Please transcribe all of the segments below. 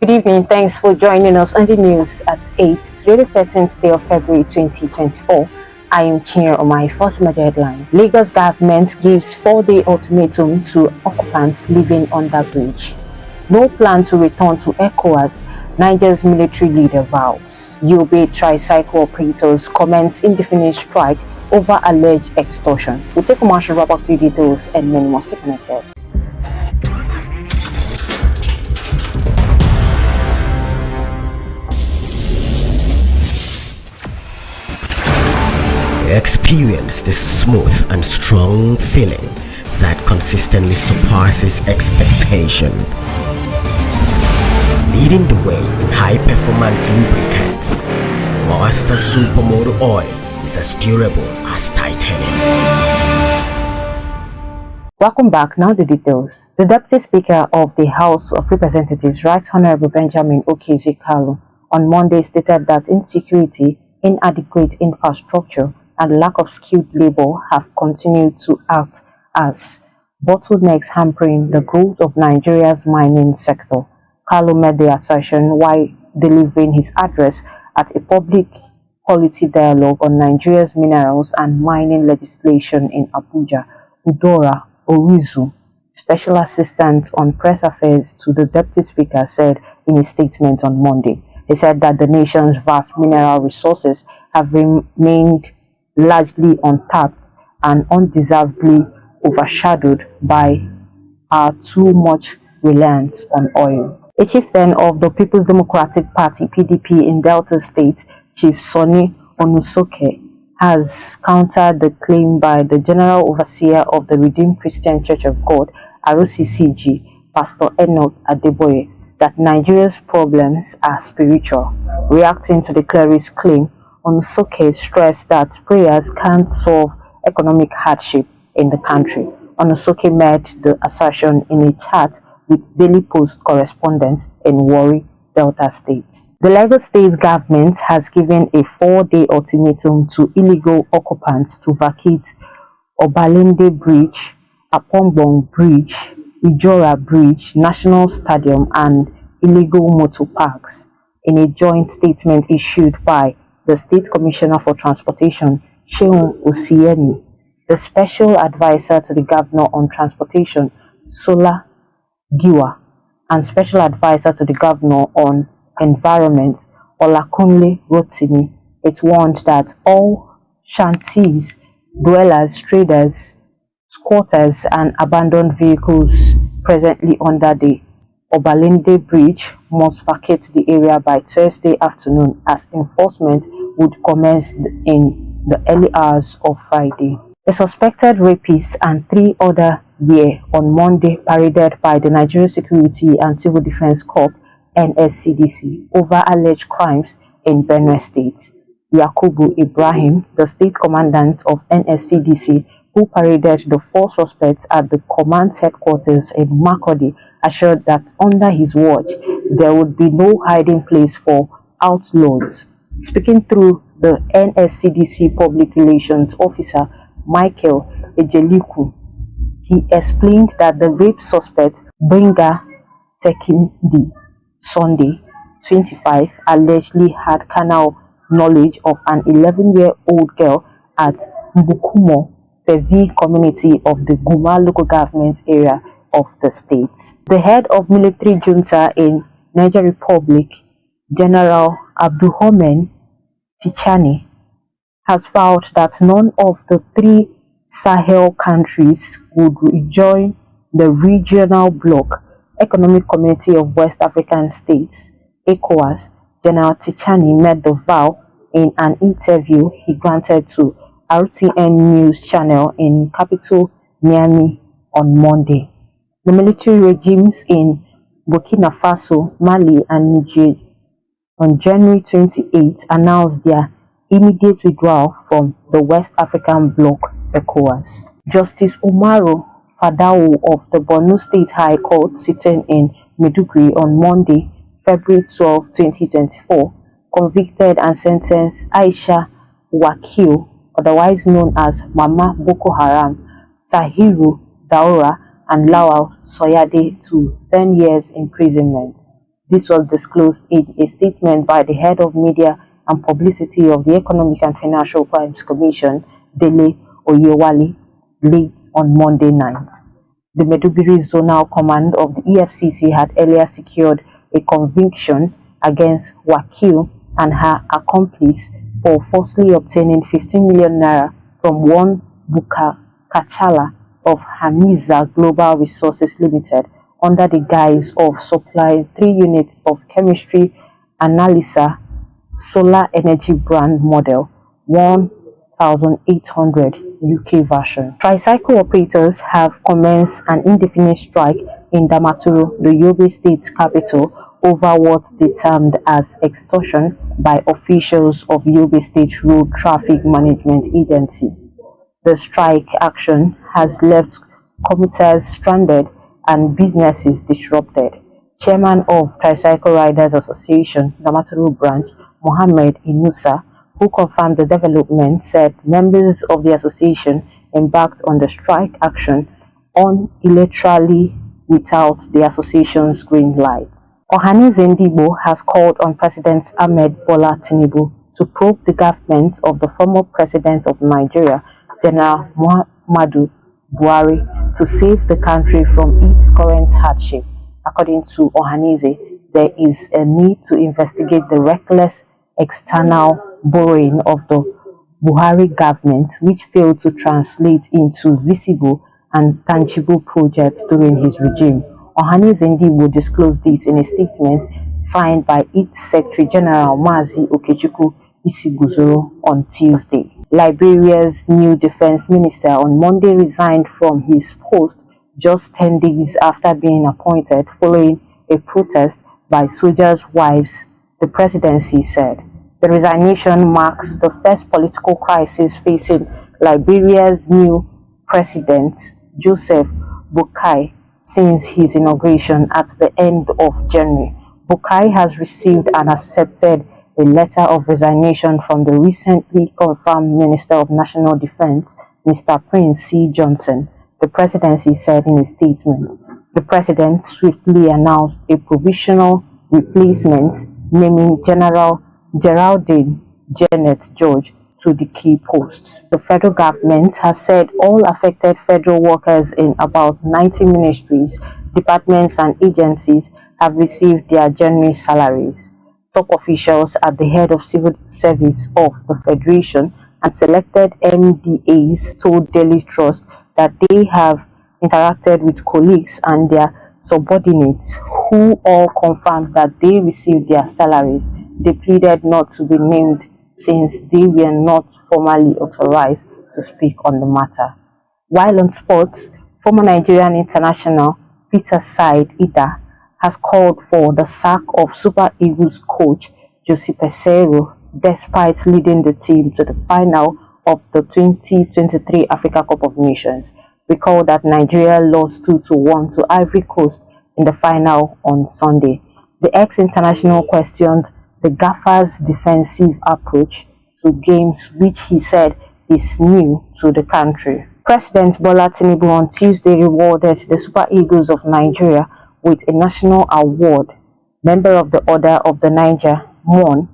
Good evening. Thanks for joining us on the news at 8, today the 13th day of February 2024. I am Chinyere on my first major headline. Lagos government gives 4-day ultimatum to occupants living under bridge. No plan to return to ECOWAS, Niger's military leader vows. Yobe tricycle operators commence indefinite strike over alleged extortion. We'll take a commercial wrap up the details and many more. Stay connected. Experience the smooth and strong feeling that consistently surpasses expectation. Leading the way in high-performance lubricants, Master Supermoto Oil is as durable as titanium. Welcome back. Now the details. The Deputy Speaker of the House of Representatives, Right Honorable Benjamin Okezi-Kalu, on Monday stated that insecurity, inadequate infrastructure, and lack of skilled labor have continued to act as bottlenecks hampering the growth of Nigeria's mining sector. Kalu made the assertion while delivering his address at a public policy dialogue on Nigeria's minerals and mining legislation in Abuja. Udora Orizu, Special Assistant on Press Affairs to the Deputy Speaker, said in a statement on Monday. He said that the nation's vast mineral resources have remained largely untapped and undeservedly overshadowed by our too much reliance on oil. A chieftain of the People's Democratic Party (PDP) in Delta State, Chief Sonny Onusoke, has countered the claim by the General Overseer of the Redeemed Christian Church of God (RCCG), Pastor Enoch Adeboye, that Nigeria's problems are spiritual. Reacting to the cleric's claim, Onusoke stressed that prayers can't solve economic hardship in the country. Onusoke made the assertion in a chat with Daily Post correspondents in Warri, Delta State. The Lagos State government has given a 4-day ultimatum to illegal occupants to vacate Obalende Bridge, Apongbong Bridge, Ijora Bridge, National Stadium, and illegal motor parks. In a joint statement issued by the State Commissioner for Transportation, Sheun Osieni, the Special Advisor to the Governor on Transportation, Sola Giwa, and Special Advisor to the Governor on Environment, Olakunle Rotimi, it warned that all shanties, dwellers, traders, squatters, and abandoned vehicles presently under the Obalende Bridge must vacate the area by Thursday afternoon, as enforcement would commence in the early hours of Friday. A suspected rapist and 3 others were on Monday paraded by the Nigeria Security and Civil Defense Corps (NSCDC) over alleged crimes in Benue State. Yakubu Ibrahim, the state commandant of NSCDC, who paraded the 4 suspects at the command's headquarters in Makurdi, assured that under his watch there would be no hiding place for outlaws. Speaking through the NSCDC Public Relations Officer Michael Ejeliku, he explained that the rape suspect Benga Tekindi Sunday, 25, allegedly had carnal knowledge of an 11-year-old girl at Mbukumo, Pevi community of the Guma local government area of the state. The head of military junta in Niger Republic, General Abdulrahman Tichani, has vowed that none of the 3 Sahel countries would rejoin the Regional Bloc Economic Community of West African States (ECOWAS). General Tichani made the vow in an interview he granted to RTN News Channel in capital Niamey on Monday. The military regimes in Burkina Faso, Mali, and Niger on January 28 announced their immediate withdrawal from the West African Bloc (ECOWAS). Justice Umaru Fadao of the Borno State High Court, sitting in Maiduguri on Monday, February 12, 2024, convicted and sentenced Aisha Wakil, otherwise known as Mama Boko Haram, Tahiru Daura, and Lawal Soyade to 10 years imprisonment. This was disclosed in a statement by the head of media and publicity of the Economic and Financial Crimes Commission, Dele Oyewale, late on Monday night. The Maiduguri Zonal Command of the EFCC had earlier secured a conviction against Wakil and her accomplice for falsely obtaining 15 million naira from one Buka Kachala of Hamiza Global Resources Limited under the guise of supplying 3 units of chemistry analyzer solar energy brand model 1800 UK version. Tricycle operators have commenced an indefinite strike in Damaturu, the Yobe state capital, over what they termed as extortion by officials of Yobe State Road Traffic Management Agency. The strike action has left commuters stranded and businesses disrupted. Chairman of Tricycle Riders Association, Damaturu branch, Mohammed Inusa, who confirmed the development, said members of the association embarked on the strike action unilaterally without the association's green light. Ohanaeze Ndigbo has called on President Ahmed Bola Tinubu to probe the government of the former president of Nigeria, General Muhammadu Buhari, to save the country from its current hardship. According to Ohanaeze, there is a need to investigate the reckless external borrowing of the Buhari government, which failed to translate into visible and tangible projects during his regime. Ohanaeze Ndigbo disclosed this in a statement signed by its Secretary General Mazi Okechukwu Isiguzoro on Tuesday. Liberia's new defense minister on Monday resigned from his post just 10 days after being appointed following a protest by soldiers' wives, the presidency said. The resignation marks the first political crisis facing Liberia's new president, Joseph Boakai, since his inauguration at the end of January. Boakai has received and accepted a letter of resignation from the recently confirmed Minister of National Defense, Mr. Prince C. Johnson, the presidency said in a statement. The president swiftly announced a provisional replacement, naming General Geraldine Janet George to the key posts. The federal government has said all affected federal workers in about 90 ministries, departments and agencies have received their January salaries. Top officials at the head of civil service of the Federation and selected MDAs told Daily Trust that they have interacted with colleagues and their subordinates who all confirmed that they received their salaries. They pleaded not to be named since they were not formally authorized to speak on the matter. While on sports, former Nigerian international Peter Said Ida has called for the sack of Super Eagles coach Jose Peseiro despite leading the team to the final of the 2023 Africa Cup of Nations. Recall that Nigeria lost 2-1 to Ivory Coast in the final on Sunday. The ex-international questioned the Gaffer's defensive approach to games, which he said is new to the country. President Bola Tinubu on Tuesday rewarded the Super Eagles of Nigeria with a national award, Member of the Order of the Niger, MON,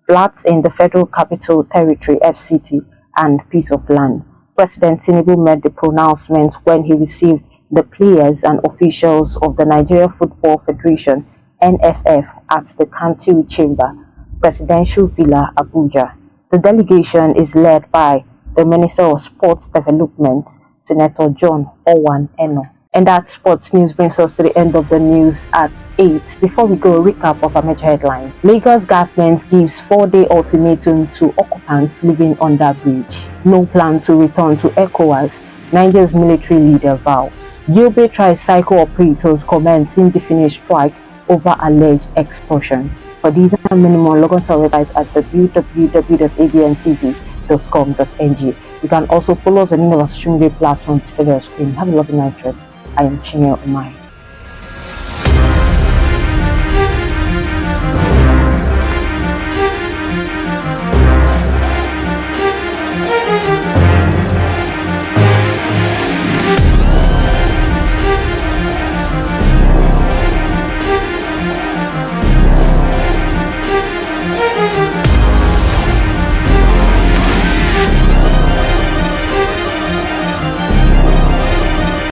flats in the Federal Capital Territory (FCT), and piece of land. President Tinubu made the pronouncement when he received the players and officials of the Nigeria Football Federation (NFF) at the Council Chamber, Presidential Villa, Abuja. The delegation is led by the Minister of Sports Development, Senator John Owan Eno. And that sports news brings us to the end of the news at 8. Before we go, a recap of our major headlines. Lagos government gives 4-day ultimatum to occupants living under bridge. No plan to return to ECOWAS, Nigeria's military leader vows. Yobe tricycle operators commence indefinite strike over alleged extortion. For these and many more, log on to our website at www.abntv.com.ng. You can also follow us on any of our social media platforms to your screen. Have a lovely night, rest. I am Chinyo Umai.